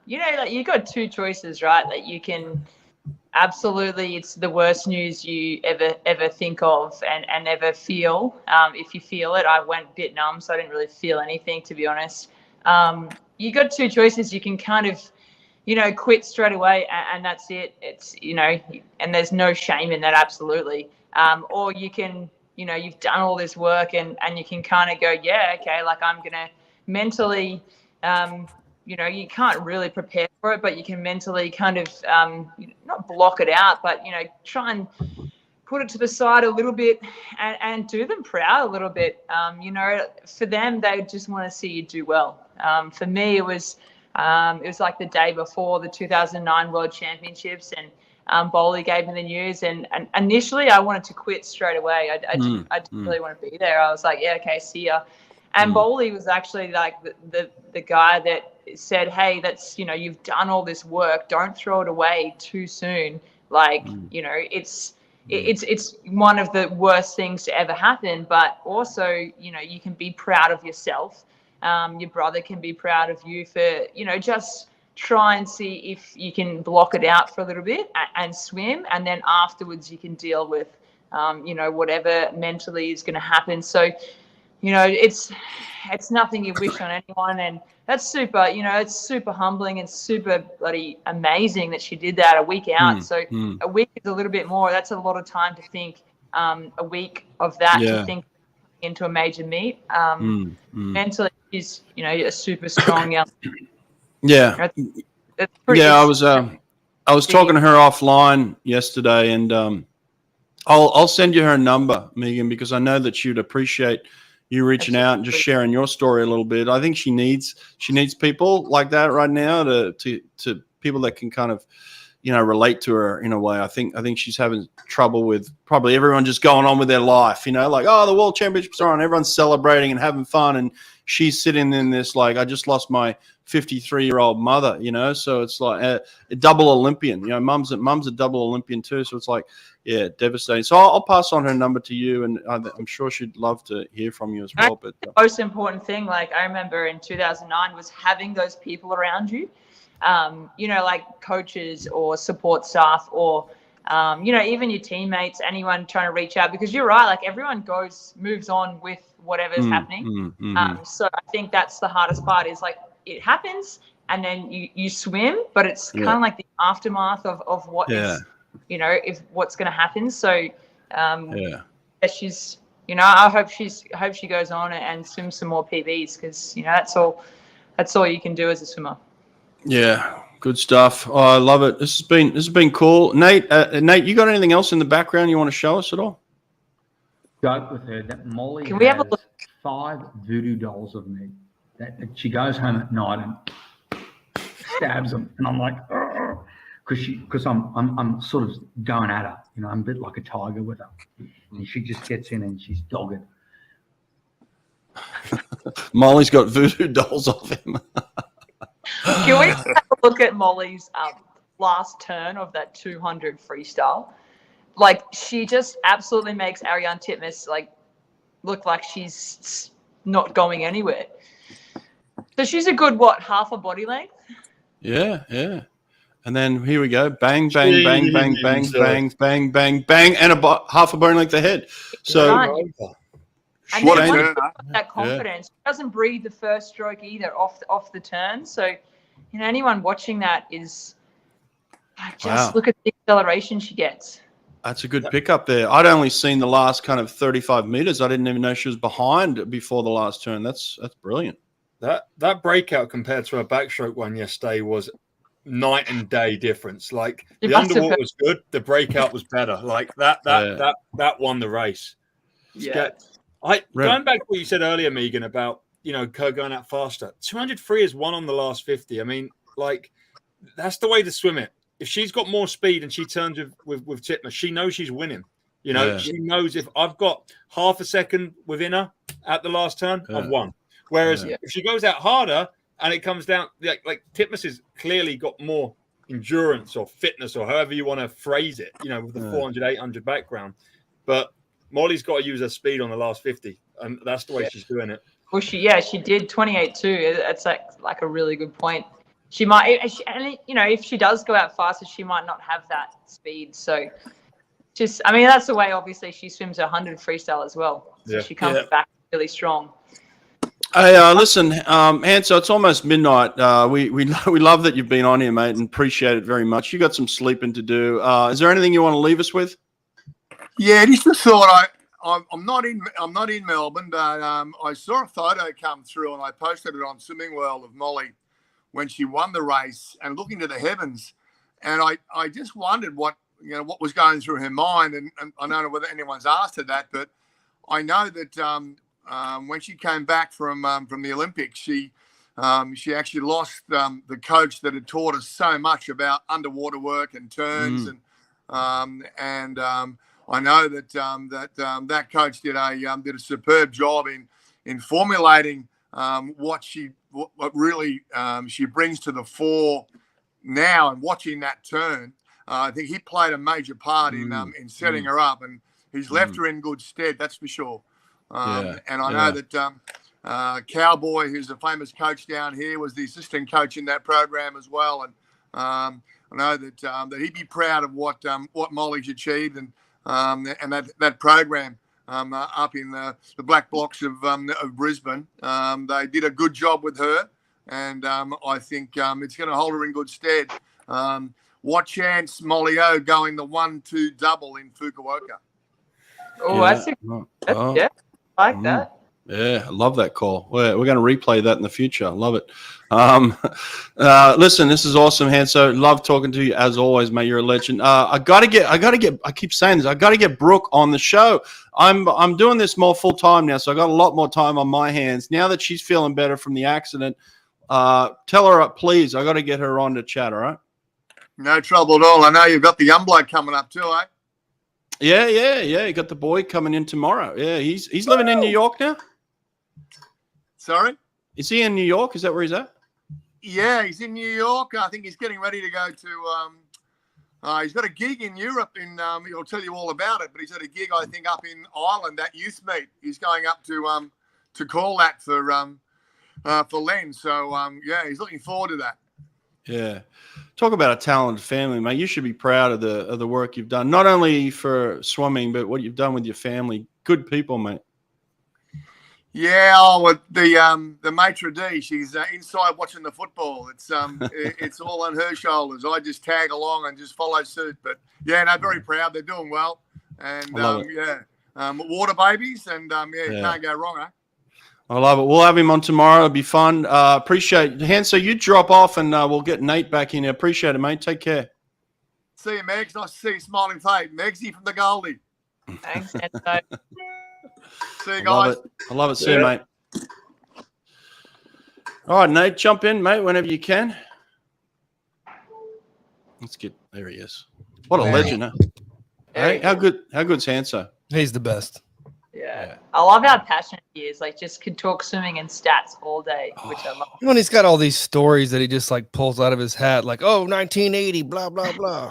you know, like, you got two choices, right? That you can absolutely, it's the worst news you ever think of and ever feel. If you feel it, I went a bit numb, so I didn't really feel anything, to be honest. You got two choices. You can kind of quit straight away and that's it. It's, and there's no shame in that, absolutely. Or you can, you've done all this work and you can kind of go, yeah, okay, like I'm going to mentally, you can't really prepare for it, but you can mentally kind of not block it out, but, try and put it to the side a little bit and do them proud a little bit. For them, they just want to see you do well. For me, it was like the day before the 2009 World Championships, and Mollie gave me the news. And initially, I wanted to quit straight away. I didn't really want to be there. I was like, yeah, okay, see ya. And Mollie was actually like the guy that said, hey, that's, you've done all this work. Don't throw it away too soon. Like, it's one of the worst things to ever happen. But also, you can be proud of yourself. Your brother can be proud of you for, just try and see if you can block it out for a little bit and swim. And then afterwards you can deal with, whatever mentally is going to happen. So, it's nothing you wish on anyone. And that's super, it's super humbling and super bloody amazing that she did that a week out. So a week is a little bit more. That's a lot of time to think, a week of that to think into a major meet. Mentally, she's, a super strong young. Yeah. I was talking to her offline yesterday, and I'll send you her number, Megan, because I know that she'd appreciate you reaching out and just sharing your story a little bit. I think she needs people like that right now to people that can kind of, relate to her in a way. I think she's having trouble with probably everyone just going on with their life, like, oh, the World Championships are on, everyone's celebrating and having fun, and she's sitting in this like, I just lost my 53-year-old mother, so it's like a double Olympian. Mum's a double Olympian too, so it's like, yeah, devastating. So I'll pass on her number to you, and I'm sure she'd love to hear from you as well. But the most important thing, like I remember in 2009, was having those people around you, like coaches or support staff, or even your teammates, anyone trying to reach out, because you're right, like everyone moves on with whatever's happening. So I think that's the hardest part, is like it happens and then you swim, but it's kind of like the aftermath of what is, if what's going to happen. So she's, I hope she goes on and swims some more PBs, because that's all you can do as a swimmer. Yeah, good stuff. Oh, I love it. This has been cool. Nate, you got anything else in the background you want to show us at all? Joke with her that Mollie Can we have a look? 5 voodoo dolls of me. That she goes home at night and stabs them, and I'm like, because I'm sort of going at her. I'm a bit like a tiger with her, and she just gets in and she's dogged. Mollie's got voodoo dolls of him. Can we have a look at Mollie's last turn of that 200 freestyle? Like, she just absolutely makes Ariane Titmus look like she's not going anywhere. So she's a good, half a body length? Yeah. And then here we go. Bang, bang, bang, bang, bang, bang, bang, bang, bang, and half a bone length ahead. So and what then that confidence. She doesn't breathe the first stroke either off the turn. So, anyone watching that is just look at the acceleration she gets. That's a good pickup there. I'd only seen the last kind of 35 meters. I didn't even know she was behind before the last turn. That's brilliant. That breakout compared to her backstroke one yesterday was night and day difference. Like the underwater was good, the breakout was better. Like that won the race. Yeah. Going back to what you said earlier, Megan, about Kerr going out faster. 203 is one on the last 50. I mean, like that's the way to swim it. If she's got more speed and she turns with Titmus, she knows she's winning. She knows if I've got half a second within her at the last turn, I've won. Whereas if she goes out harder and it comes down, like Titmus has clearly got more endurance or fitness or however you want to phrase it, with the 400, 800 background. But Mollie's got to use her speed on the last 50, and that's the way she's doing it. Well, she did 28.2. That's like a really good point. She might, if she does go out faster, she might not have that speed. So, that's the way. Obviously, she swims 100 freestyle as well. So she comes back really strong. Hey, listen, Hanso, it's almost midnight. We love that you've been on here, mate, and appreciate it very much. You got some sleeping to do. Is there anything you want to leave us with? Yeah, just a thought. I'm not in Melbourne, but I saw a photo come through, and I posted it on Swimming World of Mollie when she won the race, and looking to the heavens, and I just wondered what was going through her mind, and I don't know whether anyone's asked her that, but I know that when she came back from the Olympics, she actually lost the coach that had taught us so much about underwater work and turns, and I know that that coach did a superb job in formulating what really she brings to the fore now, and watching that turn. I think he played a major part in setting her up, and he's left her in good stead, that's for sure. And I know that Cowboy, who's a famous coach down here, was the assistant coach in that program as well. And I know that he'd be proud of what Mollie's achieved, and that program up in the Black Blocks of Brisbane. They did a good job with her, and I think it's going to hold her in good stead. What chance Mollie O going the 1-2 double in Fukuoka? Yeah, I like that. Yeah, I love that call. We're going to replay that in the future. I love it. Listen, this is awesome, Hanso. Love talking to you as always, mate. You're a legend. I keep saying this. I got to get Brooke on the show. I'm doing this more full time now, so I got a lot more time on my hands now that she's feeling better from the accident. Tell her, please. I got to get her on to chat. All right. No trouble at all. I know you've got the young bloke coming up too, eh? Yeah. You got the boy coming in tomorrow. Yeah, he's living in New York now. Sorry? Is he in New York? Is that where he's at? Yeah, he's in New York. I think he's getting ready to go to he's got a gig in Europe, he'll tell you all about it, but he's got a gig, I think, up in Ireland at Youth Meet. He's going up to call that for Len. So he's looking forward to that. Yeah. Talk about a talented family, mate. You should be proud of the work you've done, not only for swimming, but what you've done with your family. Good people, mate. Yeah, with the maitre d', she's inside watching the football. It's it's all on her shoulders. I just tag along and just follow suit. But yeah, no, very proud. They're doing well, and water babies, and you can't go wrong, eh? I love it. We'll have him on tomorrow. It'll be fun. Appreciate it. Hanso, you drop off, and we'll get Nate back in here. Appreciate it, mate. Take care. See you, Megs. Nice to see you smiling face. Megsy from the Goldie. Thanks, Hanso. See you guys. I love it. See you, mate. All right, Nate, jump in, mate, whenever you can. Let's get there. He is. What a legend, huh? Hey, how good's Hanso? He's the best. Yeah. I love how passionate he is. Like, just could talk swimming and stats all day, which I love. When he's got all these stories that he just like pulls out of his hat, like, 1980, blah blah blah.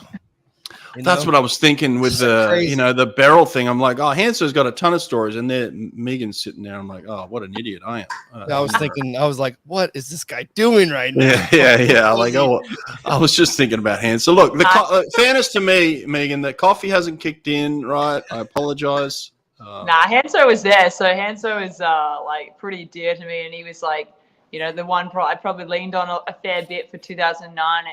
That's what I was thinking with the barrel thing. I'm like, Hanso's got a ton of stories, and there Megan's sitting there. I'm like, what an idiot I am. I was like, what is this guy doing right now? Yeah. Like, I was just thinking about Hanso. Look, fairness to me, Megan, the coffee hasn't kicked in, right? I apologize. Hanso was there, so Hanso is like pretty dear to me, and he was like, the one I probably leaned on a fair bit for 2009,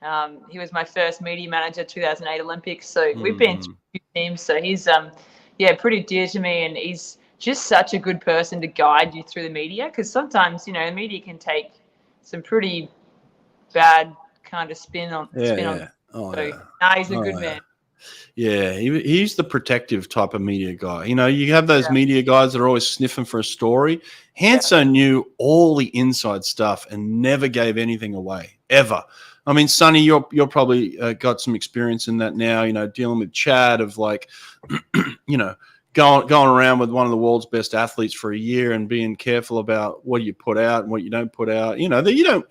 and he was my first media manager 2008 Olympics. So we've been to a few teams, so he's pretty dear to me, and he's just such a good person to guide you through the media, because sometimes the media can take some pretty bad kind of spin on. He's a good man. Yeah, he's the protective type of media guy. You have those media guys that are always sniffing for a story. Hanso knew all the inside stuff and never gave anything away, ever. I mean, Sonny, you're probably got some experience in that now, dealing with Chad of like, going around with one of the world's best athletes for a year and being careful about what you put out and what you don't put out. That you don't.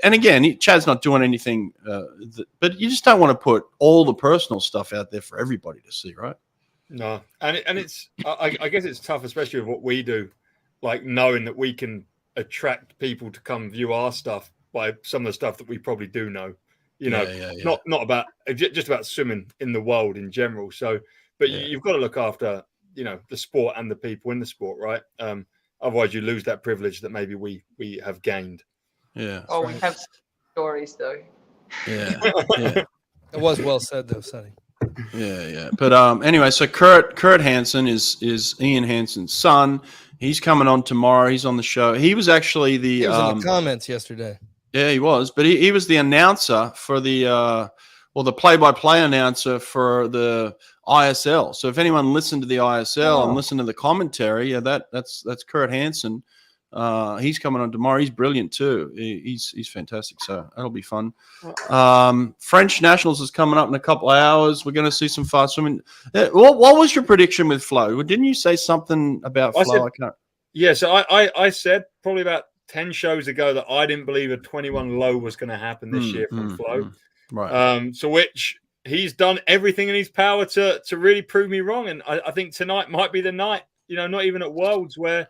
And again, Chad's not doing anything, but you just don't want to put all the personal stuff out there for everybody to see, right? No, and it's I guess it's tough, especially with what we do, like knowing that we can attract people to come view our stuff by some of the stuff that we probably do know. Not about just about swimming in the world in general. So, but you've got to look after the sport and the people in the sport, right? Otherwise, you lose that privilege that maybe we have gained. Yeah. Oh, we have stories though. Yeah. Yeah. It was well said though, Sonny. Yeah. But anyway, so Kurt Hanson is Ian Hanson's son. He's coming on tomorrow. He's on the show. He was actually the He was in the comments yesterday. Yeah, he was, but he was the announcer for the the play-by-play announcer for the ISL. So if anyone listened to the ISL and listened to the commentary, yeah, that's Kurt Hanson. He's coming on tomorrow. He's brilliant too. He's fantastic. So that'll be fun. French Nationals is coming up in a couple of hours. We're going to see some fast swimming. What was your prediction with Flo? Didn't you say something about Flo? I can't. Yeah, so I said probably about 10 shows ago that I didn't believe a 21 low was going to happen this year from Flo. Right. So which he's done everything in his power to really prove me wrong. And I think tonight might be the night, not even at Worlds where,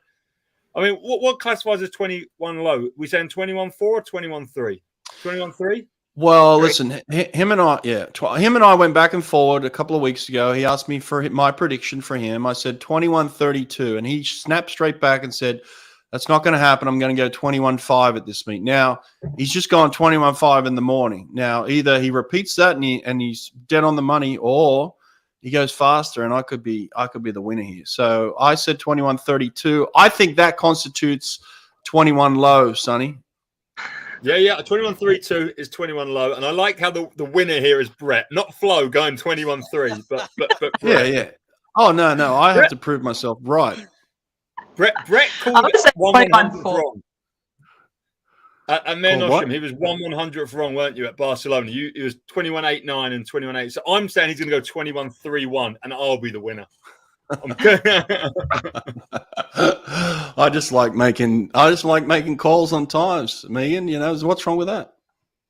I mean, what classifies as 21 low? We saying 21-4 or 21-3? 21-3? Well, listen, him and I went back and forward a couple of weeks ago. He asked me for my prediction for him. I said 21-32, and he snapped straight back and said, that's not going to happen. I'm going to go 21-5 at this meet. Now, he's just gone 21-5 in the morning. Now, either he repeats that and he's dead on the money, or he goes faster, and I could be the winner here. So I said 21-32. I think that constitutes 21 low, Sonny. Yeah. 21-32 is 21 low, and I like how the winner here is Brett, not Flo going 21-3, but Brett. Yeah. Oh no, I have to prove myself right. Brett called it 1/100th wrong. At Menosham, he was 1/100th wrong, weren't you, at Barcelona? He was 21-8-9 and 21-8. So I'm saying he's going to go 21-3-1, and I'll be the winner. I just like making calls on times, Megan. What's wrong with that?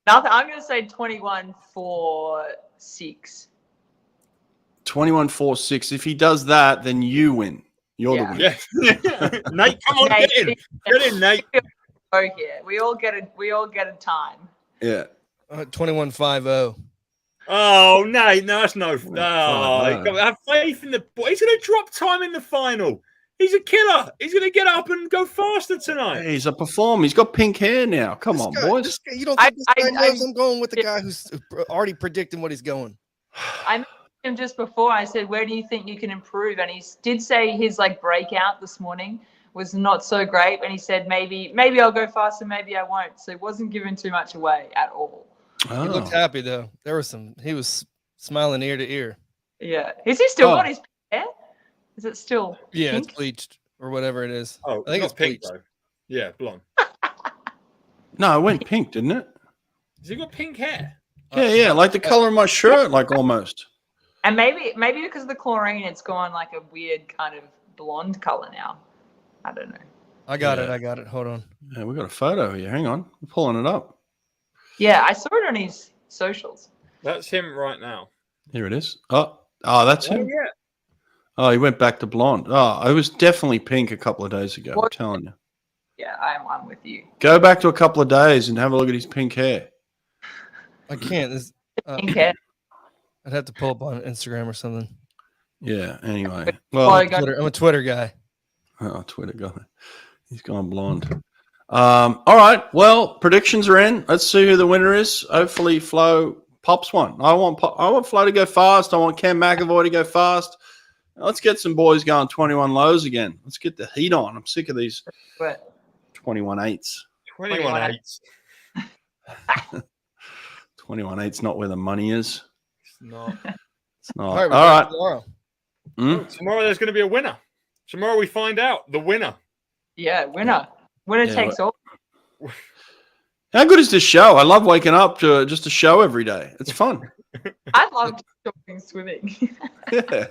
Nothing. I'm going to say 21-4-6. 21-4-6. If he does that, then you win. You're the winner. Yeah. Nate, come on, Nate, get in, Nate. Oh yeah, we all get a time. Yeah. 21-5-0. Oh, Nate, no, that's no. Have faith in the boy. He's going to drop time in the final. He's a killer. He's going to get up and go faster tonight. He's a performer. He's got pink hair now. Come on, boys. You don't think this guy knows? I'm going with the guy who's already predicting what he's going. I met him just before. I said, where do you think you can improve? And he did say his breakout this morning was not so great. And he said, maybe I'll go faster, maybe I won't. So he wasn't giving too much away at all. Oh. He looked happy though. He was smiling ear to ear. Yeah. Is he still got his hair? Is it still pink? Pink? It's bleached or whatever it is. Oh, I think it's pink bleached. though. Yeah, blonde. No, it went pink, didn't it? Has he got pink hair? Yeah, like the color of my shirt, like almost. And maybe because of the chlorine, it's gone like a weird kind of blonde color now. I don't know. I got it. Hold on. Yeah, we got a photo here. Hang on. We're pulling it up. Yeah, I saw it on his socials. That's him right now. Here it is. Oh, that's him. Yeah. Oh, he went back to blonde. Oh, it was definitely pink a couple of days ago. I'm telling you. Yeah, I'm with you. Go back to a couple of days and have a look at his pink hair. I can't. Pink hair. I'd have to pull up on Instagram or something. Yeah. Anyway, well, I'm a Twitter guy. Oh, Twitter guy. He's gone blonde. All right. Well, predictions are in. Let's see who the winner is. Hopefully, Flo pops one. I want Flo to go fast. I want Cam McAvoy to go fast. Let's get some boys going 21 lows again. Let's get the heat on. I'm sick of these 21-8s. 21-8s. 21-8's not where the money is. It's not. It's not. All right. Tomorrow. Tomorrow there's going to be a winner. Tomorrow we find out the winner. Yeah, winner. Winner takes all. How good is this show? I love waking up to just a show every day. It's fun. I love swimming. Yeah,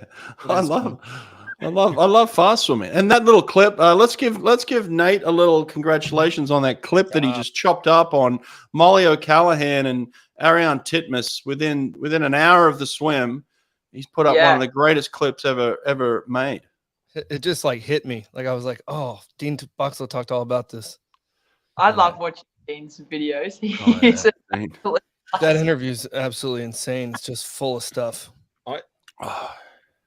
I love fast swimming. And that little clip. Let's give Nate a little congratulations on that clip that he just chopped up on Mollie O'Callaghan and Ariane Titmus within an hour of the swim. He's put up one of the greatest clips ever made. It just hit me. I was like, oh, Dean Boxall talked all about this. I love watching Dean's videos. That interview is absolutely insane. It's just full of stuff.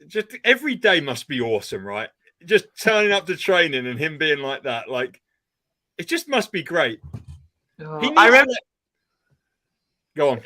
Just every day must be awesome, right? just turning up to training and him being like that, like it just must be great. I remember. Go on.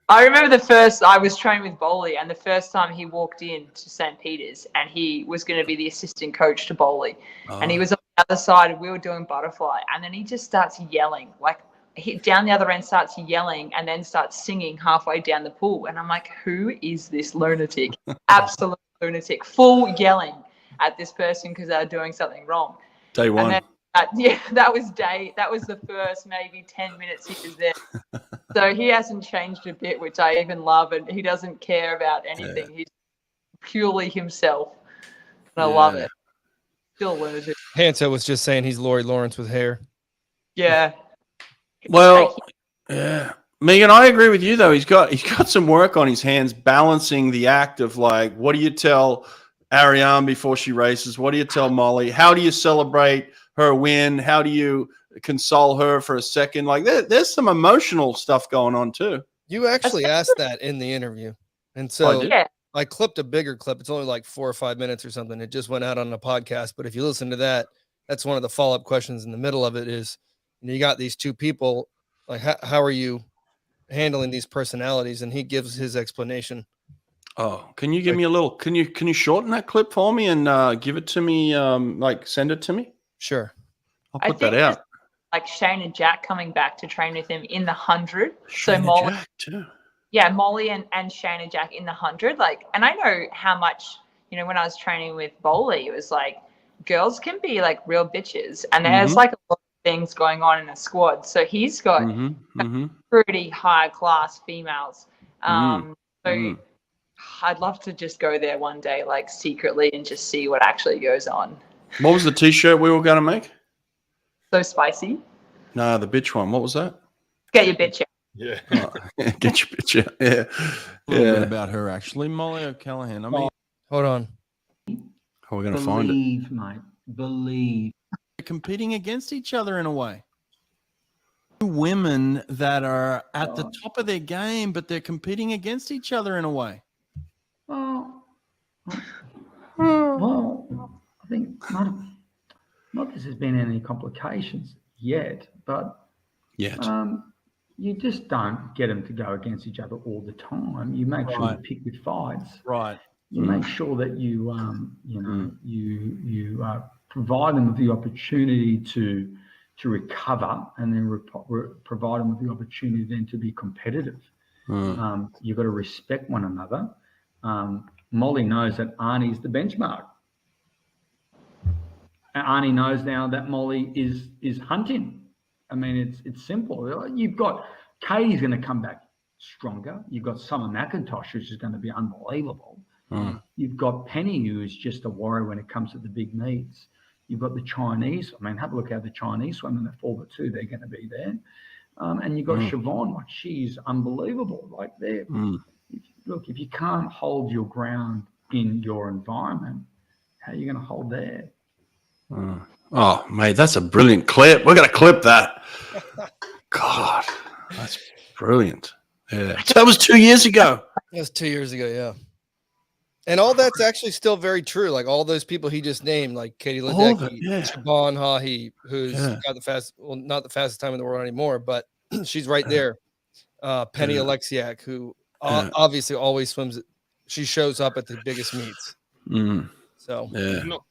I remember I was training with Mollie, and the first time he walked in to St. Peter's, and he was going to be the assistant coach to Mollie, and he was on the other side, and we were doing butterfly, and then he just starts yelling, like he down the other end starts yelling, and then starts singing halfway down the pool, and I'm like, who is this lunatic? Absolute lunatic, full yelling at this person because they're doing something wrong. Day one. And then, that was the first maybe 10 minutes he was there. So he hasn't changed a bit, which I even love, and he doesn't care about anything. He's purely himself, and I love it. Still lunatic. Hanso was just saying he's Lori Lawrence with hair. Yeah. Well, yeah. Megan, I agree with you though. He's got some work on his hands balancing the act of like, what do you tell Ariane before she races? What do you tell Mollie? How do you celebrate her win? How do you console her for a second? Like there's some emotional stuff going on too. You actually asked that in the interview. And so I clipped a bigger clip. It's only like 4 or 5 minutes or something. It just went out on the podcast. But if you listen to that, that's one of the follow-up questions in the middle of it is, you got these two people, like how are you handling these personalities? And he gives his explanation. Oh, can you give me a little, can you shorten that clip for me and give it to me, like send it to me? Sure. I'll put that out. Like Shane and Jack coming back to train with him in the 100. Shane so Mollie, and Jack too. Yeah, Mollie and Shane and Jack in the 100. Like, and I know how much, when I was training with Mollie, it was like girls can be like real bitches, and there's like a lot of things going on in a squad. So he's got pretty high class females. So I'd love to just go there one day, like secretly, and just see what actually goes on. What was the T-shirt we were going to make? So spicy. No, the bitch one. What was that? Get your bitch out. Yeah. Get your bitch out. Yeah. A little bit about her, actually. Mollie O'Callaghan. I mean, hold on. How are we going to find it? Believe, mate. Believe. they're competing against each other in a way. Women that are at the top of their game, but they're competing against each other in a way. Well, I think not that there's been any complications yet, but you just don't get them to go against each other all the time. You make sure you pick your fights. Right. You make sure that you provide them with the opportunity to recover, and then provide them with the opportunity then to be competitive. You've got to respect one another. Mollie knows that Arnie's the benchmark. And Arnie knows now that Mollie is hunting. I mean, it's simple. You've got Katie's going to come back stronger. You've got Summer McIntosh, which is going to be unbelievable. You've got Penny, who is just a warrior when it comes to the big meets. You've got the Chinese. I mean, have a look at the Chinese women at 4x2. They're going to be there. And you've got Siobhan. Like, she's unbelievable. Like, look, if you can't hold your ground in your environment, how are you going to hold there? Oh, mate, that's a brilliant clip. We're going to clip that. God, that's brilliant. Yeah. That was 2 years ago. That was 2 years ago, yeah. And all that's actually still very true. Like all those people he just named, like Katie Ledecky, Siobhan Hahi, who's got the fastest, well, not the fastest time in the world anymore, but she's right there. Penny Alexiak, who obviously always swims. She shows up at the biggest meets. So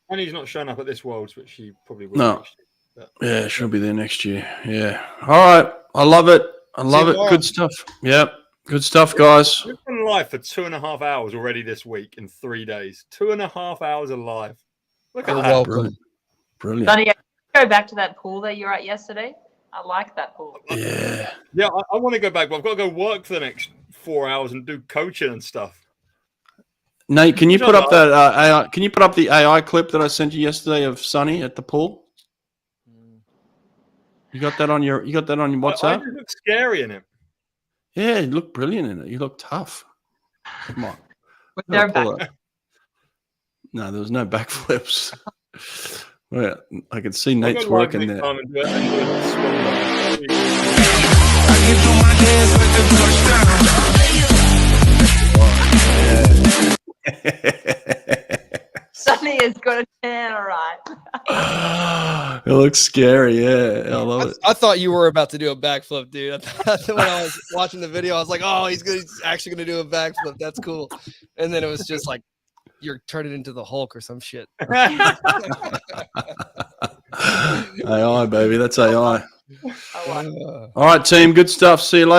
Penny's not showing up at this Worlds, but she probably will. No. Next year, Yeah, she'll be there next year. Yeah. All right. I love it. I love it. Good stuff. Yep. Good stuff, guys. We've been live for 2.5 hours already this week in 3 days. 2.5 hours alive. Look at that. Welcome. Brilliant. Sonny, go back to that pool that you were at yesterday. I like that pool. Yeah. Yeah, I want to go back, but I've got to go work for the next 4 hours and do coaching and stuff. Nate, can you put up that AI? Can you put up the AI clip that I sent you yesterday of Sonny at the pool? You got that on your WhatsApp? I just look scary in it. Yeah, you look brilliant in it. You look tough. Come on. Was there a back? No, there was no backflips. Well, I could see Nate's working there. Sonny, has got a tan, all right. It looks scary. Yeah, I love it. I thought you were about to do a backflip, dude. I thought when I was watching the video, I was like, "Oh, he's actually gonna do a backflip. That's cool." And then it was just like you're turning into the Hulk or some shit. AI, baby. That's AI. I like it. All right, team. Good stuff. See you later.